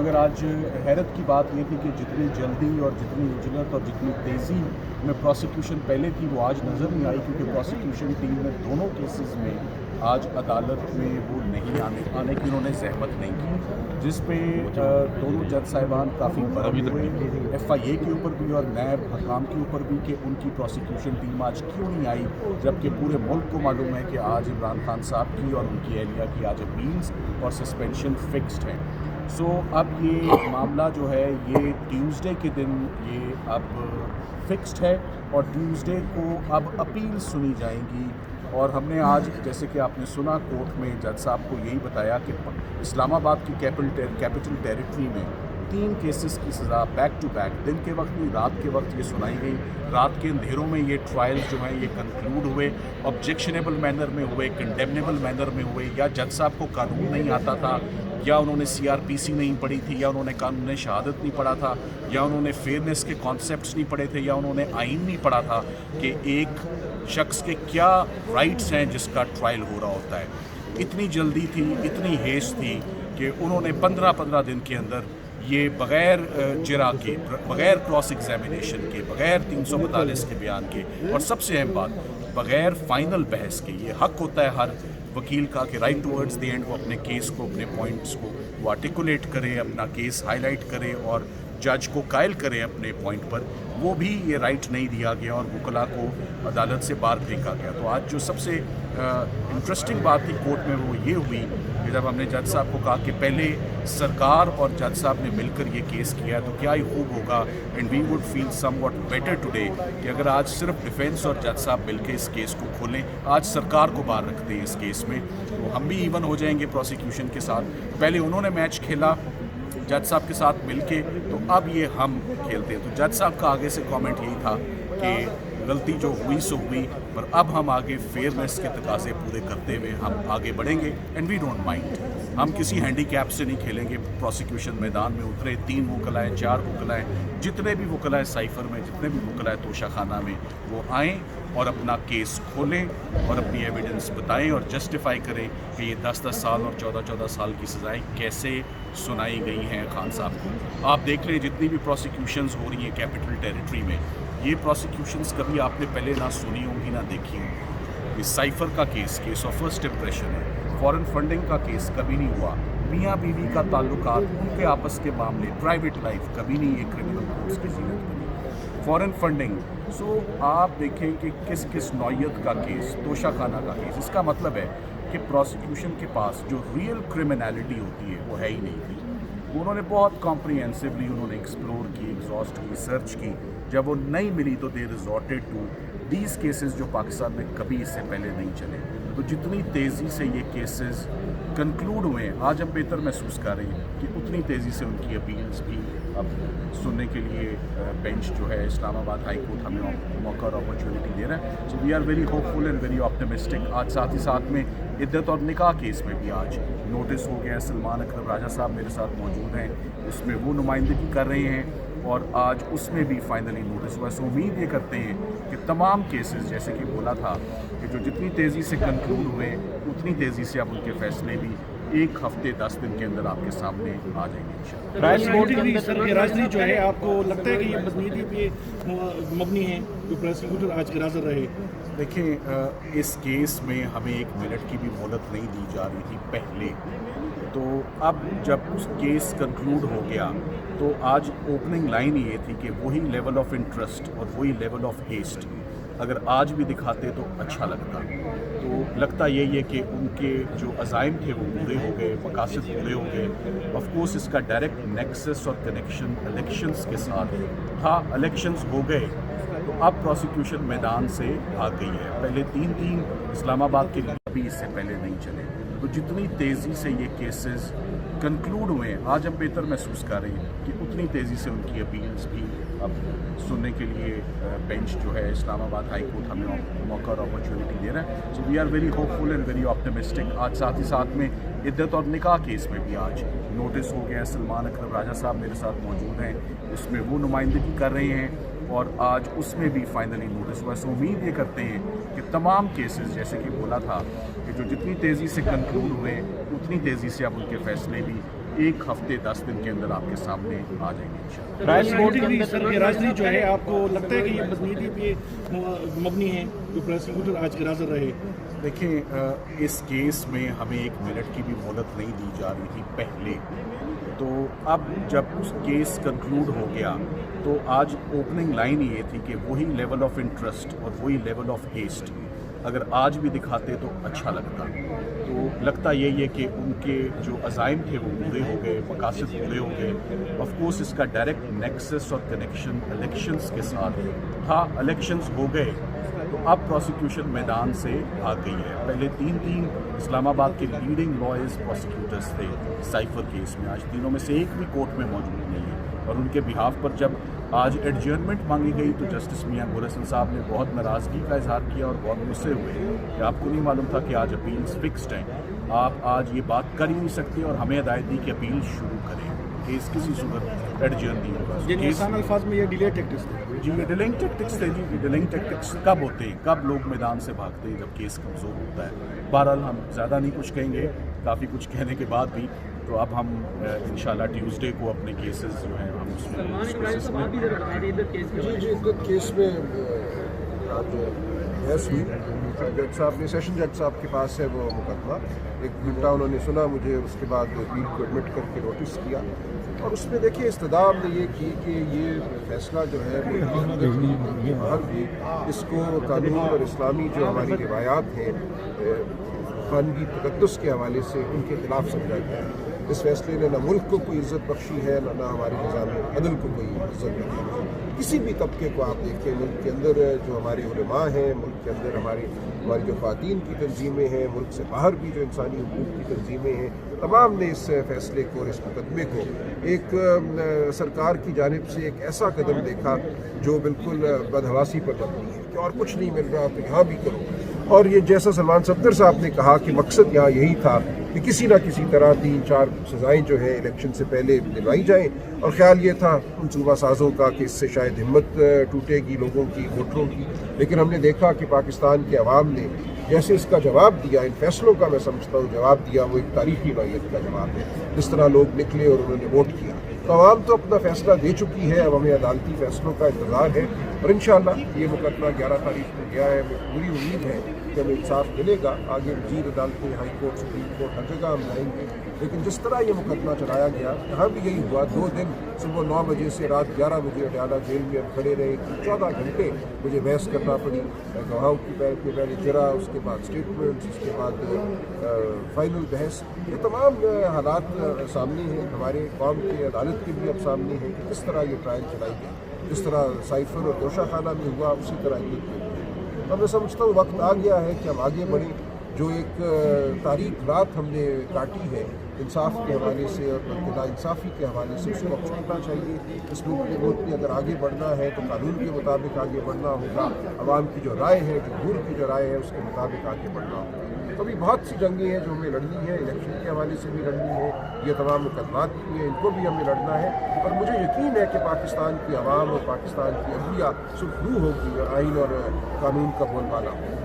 मगर आज हैरत की बात ये थी कि जितनी जल्दी और जितनी उजलत और जितनी तेज़ी में प्रोसिक्यूशन पहले थी वो आज नज़र नहीं आई, क्योंकि प्रोसिक्यूशन टीम ने दोनों केसेस में आज अदालत में वो नहीं आने की उन्होंने जहमत नहीं की, जिस पे दोनों जज साहिबान काफ़ी बरम हुए FIA के ऊपर भी और नैब हकाम के ऊपर भी कि उनकी प्रोसिक्यूशन टीम आज क्यों नहीं आई, जबकि पूरे मुल्क को मालूम है कि आज इमरान खान साहब की और उनकी एहलिया की आज अपील्स और सस्पेंशन फिक्स्ड हैं। सो अब ये मामला जो है ये ट्यूसडे के दिन ये अब फिक्स्ड है और ट्यूसडे को अब अपील सुनी जाएंगी। और हमने आज जैसे कि आपने सुना कोर्ट में जज साहब को यही बताया कि इस्लामाबाद की कैपिटल टेरिटरी में 3 केसेस की सज़ा बैक टू बैक दिन के वक्त नहीं रात के वक्त ये सुनाई गई। रात के अंधेरों में ये ट्रायल्स जो हैं ये कंक्लूड हुए, ऑब्जेक्शनेबल मैनर में हुए, कंडेमनेबल मैनर में हुए, या जज साहब को कानून नहीं आता था, या उन्होंने CRPC नहीं पढ़ी थी, या उन्होंने कानून शहादत नहीं पढ़ा था, या उन्होंने फेयरनेस के कॉन्सेप्ट्स नहीं पढ़े थे, या उन्होंने आइन नहीं पढ़ा था कि एक शख्स के क्या राइट्स हैं जिसका ट्रायल हो रहा होता है। इतनी जल्दी थी, इतनी हेस्ट थी कि उन्होंने 15 दिन के अंदर ये बग़ैर जिरा के, बग़ैर क्रॉस एग्जामिनेशन के, बग़ैर 342 के बयान के, और सबसे अहम बात बग़ैर फ़ाइनल बहस के, ये हक़ होता है हर वकील का कि राइट टुवर्ड्स द एंड वो अपने केस को, अपने पॉइंट्स को वो आर्टिकुलेट करे, अपना केस हाईलाइट करे और जज को कायल करे अपने पॉइंट पर। वो भी ये राइट नहीं दिया गया और वकला को अदालत से बाहर फेंका गया। तो आज जो सबसे इंटरेस्टिंग बात थी कोर्ट में वो ये हुई कि जब हमने जज साहब को कहा कि पहले सरकार और जज साहब ने मिलकर ये केस किया तो क्या ही खूब होगा, and we would feel somewhat better today कि अगर आज सिर्फ डिफेंस और जज साहब मिलकर इस केस को खोलें, आज सरकार को बाहर रखते हैं इस केस में, तो हम भी इवन हो जाएंगे प्रोसिक्यूशन के साथ। पहले उन्होंने मैच खेला जज साहब के साथ मिलके, तो अब ये हम खेलते हैं। तो जज साहब का आगे से कमेंट यही था कि गलती जो हुई सो हुई, पर अब हम आगे फेयरनेस के तकाजे पूरे करते हुए हम आगे बढ़ेंगे, एंड वी डोंट माइंड। हम किसी हैंडीकैप से नहीं खेलेंगे। प्रोसिक्यूशन मैदान में उतरे, 3 वकलाएँ 4 वकलाएँ, जितने भी वकलाएँ साइफर में, जितने भी वकलाएँ तोशा खाना में, वो आएँ और अपना केस खोलें और अपनी एविडेंस बताएं और जस्टिफाई करें कि ये 10-10 साल और 14-14 साल की सज़ाएं कैसे सुनाई गई हैं खान साहब को। आप देख लें जितनी भी प्रोसिक्यूशंस हो रही हैं कैपिटल टेरिटरी में, ये प्रोसिक्यूशंस कभी आपने पहले ना सुनी होंगी ना देखी होंगी। इस साइफर का केस ऑफ फर्स्ट इम्प्रेशन है। फॉरेन फंडिंग का केस कभी नहीं हुआ। मियाँ बीवी का ताल्लुकात, उनके आपस के मामले, प्राइवेट लाइफ, कभी नहीं ये क्रिमिनल कोर्ट्स की जीनत बनी। फॉरेन फंडिंग, सो आप देखें कि किस किस नौयत का केस, तोशा खाना का केस। इसका मतलब है कि प्रोसिक्यूशन के पास जो रियल क्रिमिनलिटी होती है वो है ही नहीं थी। उन्होंने बहुत कॉम्प्रिहेंसिवली उन्होंने एक्सप्लोर की, एग्जॉस्ट की, सर्च की। जब वो नहीं मिली तो दे रिजॉर्टेड टू दीज केसेस जो पाकिस्तान में कभी इससे पहले नहीं चले। तो जितनी तेज़ी से ये केसेस कंक्लूड हुए, आज हम बेहतर महसूस कर रहे हैं कि उतनी तेज़ी से उनकी अपील्स भी अब सुनने के लिए बेंच जो है इस्लामाबाद हाई कोर्ट हमें मौका और अपॉर्चुनिटी दे रहा है। So we are very hopeful and very optimistic. आज साथ ही साथ में इद्दत और निकाह केस में भी आज नोटिस हो गया। सलमान अकरम राजा साहब मेरे साथ मौजूद हैं, उसमें वो नुमाइंदगी कर रहे हैं और आज उसमें भी फाइनली नोटिस हुआ। सो उम्मीद ये करते हैं कि तमाम केसेस, जैसे कि बोला था कि जो जितनी तेज़ी से कंक्लूड हुए उतनी तेज़ी से अब उनके फैसले भी 1 हफ्ते 10 दिन के अंदर आपके सामने आ जाएंगे इंशाअल्लाह। राजनीति जो है, आपको लगता है कि ये बदनीति पे मबनी है जो प्रोसिक्यूटर आज गिराजर रहे? देखें, इस केस में हमें 1 मिनट की भी मोहलत नहीं दी जा रही थी पहले। तो अब जब उस केस कंक्लूड हो गया तो आज ओपनिंग लाइन ये थी कि वही लेवल ऑफ इंटरेस्ट और वही लेवल ऑफ हेस्ट अगर आज भी दिखाते तो अच्छा लगता। तो लगता यही है कि उनके जो अज़ाइम थे वो पूरे हो गए, मकासद पूरे हो गए। ऑफ कोर्स इसका डायरेक्ट नेक्सस और कनेक्शन इलेक्शंस के साथ था। इलेक्शंस हो गए तो अब प्रोसिक्यूशन मैदान से भाग गई है। पहले 3 इस्लामाबाद के लिए भी इससे पहले नहीं चले। तो जितनी तेज़ी से ये केसेस कंक्लूड हुए, आज हम बेहतर महसूस कर रहे हैं कि उतनी तेज़ी से उनकी अपील्स भी अब सुनने के लिए बेंच जो है इस्लामाबाद हाई कोर्ट हमें मौका और अपॉर्चुनिटी दे रहा है। So we are very hopeful and very optimistic. आज साथ ही साथ में इद्दत और निकाह केस में भी आज नोटिस हो गया। सलमान अकरम राजा साहब मेरे साथ मौजूद हैं, उसमें वो नुमाइंदगी कर रहे हैं और आज उसमें भी फाइनली नोटिस हुआ। सो उम्मीद ये करते हैं कि तमाम केसेस, जैसे कि बोला था कि जो जितनी तेज़ी से कंक्लूड हुए उतनी तेज़ी से अब उनके फैसले भी एक हफ्ते 10 दिन के अंदर आपके सामने आ जाएंगे इंशाल्लाह। राजनीति जो है, आपको लगता है कि ये बदनीति पे मबनी है जो प्रोसिक्यूटर आज हाजिर रहे? देखें, इस केस में हमें 1 मिनट की भी मोहलत नहीं दी जा रही थी पहले, तो अब जब केस कंक्लूड हो गया तो आज ओपनिंग लाइन ये थी कि वही लेवल ऑफ इंटरेस्ट और वही लेवल ऑफ हेस्ट अगर आज भी दिखाते तो अच्छा लगता। तो लगता यही है कि उनके जो अज़ाइम थे वो पूरे हो गए, मकासद पूरे हो गए। ऑफ कोर्स इसका डायरेक्ट नेक्सस और कनेक्शन इलेक्शंस के साथ था। इलेक्शंस हो गए तो अब प्रोसिक्यूशन मैदान से भाग गई है। पहले 3 इस्लामाबाद के लीडिंग लॉयर्स प्रोसिक्यूटर्स थे साइफर केस में, आज तीनों में से एक भी कोर्ट में मौजूद नहीं है। और उनके बिहाफ पर जब आज एडजर्नमेंट मांगी गई तो जस्टिस मियां गुल हसन साहब ने बहुत नाराज़गी का इजहार किया और बहुत गुस्से हुए कि आपको नहीं मालूम था कि आज अपील्स फिक्स्ड हैं, आप आज ये बात कर ही नहीं सकते, और हमें हिदायत दी कि अपील शुरू करें, केस किसी सूरत एडजर्न नहीं होगा। आसान अल्फाज में ये डिले टैक्टिक्स थे जी, ये डिलेइंग टैक्टिक्स थे जी। डिलेइंग टैक्टिक्स कब होते हैं, कब लोग मैदान से भागते हैं? जब केस कमज़ोर होता है। बहरहाल हम ज़्यादा नहीं कुछ कहेंगे, काफ़ी कुछ कहने के बाद भी। तो अब हम इंशाल्लाह ट्यूसडे को अपने केसेस जो हैं हम उसमें केस में आज बहस हुई। जज साहब ने, सेशन जज साहब के पास है वो मुकदमा, 1 घंटा उन्होंने सुना मुझे, उसके बाद अपील को एडमिट करके नोटिस किया। और उसमें देखिए इस्तदा ने ये की कि ये फैसला जो है बाहर भी इसको कानून और इस्लामी जो हमारी रिवायात हैं खानगी तकद्दुस के हवाले से उनके खिलाफ समझा गया है। इस फैसले ने न मुल्क को कोई इज़्ज़त बख्शी है, न हमारे निज़ाम अदल को कोई इज़्ज़त बख्शी है। किसी भी तबके को आप देखें, मुल्क के अंदर जो हमारे उलमा हैं, मुल्क के अंदर हमारी जो ख़वातीन की तंजीमें हैं, मुल्क से बाहर भी जो इंसानी हुकूक की तंजीमें हैं, तमाम ने इस फैसले को और इस मुकदमे को एक सरकार की जानिब से एक ऐसा कदम देखा जो बिल्कुल बदहवासी पर मबनी है कि और कुछ नहीं मिल रहा तो यहाँ भी करो। और ये जैसा सलमान सफदर साहब ने कहा कि मकसद यहाँ यही था कि किसी न किसी तरह 3-4 सज़ाएँ जो है इलेक्शन से पहले दिलवाई जाएँ, और ख्याल ये था मनसूबा साज़ों का कि इससे शायद हिम्मत टूटेगी लोगों की, वोटरों की। लेकिन हमने देखा कि पाकिस्तान के अवाम ने जैसे इसका जवाब दिया, इन फैसलों का मैं समझता हूँ जवाब दिया, वो एक तारीखी नौयत का जवाब है। जिस तरह लोग निकले और उन्होंने वोट किया, तो अवाम तो अपना फैसला दे चुकी है। अब हमें अदालती फैसलों का इंतज़ार है और इंशाअल्लाह ये मुकदमा 11 तारीख को गया है। मुझे पूरी उम्मीद है कि हमें इंसाफ मिलेगा। आगे वज़ीर अदालतें, हाई कोर्ट, सुप्रीम कोर्ट, हर जगह हम जाएंगे। लेकिन जिस तरह ये मुकदमा चलाया गया, यहाँ भी यही हुआ। 2 दिन सुबह 9 बजे से रात 11 बजे अडाला जेल में हम खड़े रहे। 14 घंटे मुझे बहस करना पड़ी, गवाहों की पहले जरा, उसके बाद स्टेटमेंट्स, उसके बाद फाइनल बहस। ये तमाम हालात सामने हैं, हमारे कौम की अदालत के भी अब सामने हैं कि किस तरह ये ट्रायल चलाई गई। जिस तरह साइफर और दोशा खाना में हुआ, उसी तरह ये हुआ। तो मैं समझता हूँ वक्त आ गया है कि हम आगे बढ़ें। जो एक तारीख रात हमने काटी है इंसाफ के हवाले से और नाइंसाफ़ी के हवाले से, उसको अब छूटना चाहिए। इस मुल्क में अगर आगे बढ़ना है तो कानून के मुताबिक आगे बढ़ना होगा। आवाम की जो राय है, जमहूर की जो राय है, उसके मुताबिक आगे बढ़ना होगा। तो अभी बहुत सी जंगें हैं जो हमें लड़नी है, इलेक्शन के हवाले से भी लड़नी है, ये तमाम मुकदमात भी हैं, इनको भी हमें लड़ना है। और मुझे यकीन है कि पाकिस्तान की आवाम और पाकिस्तान की अदलिया सुखरू होगी और आइन और कानून का बोलबाला होगा।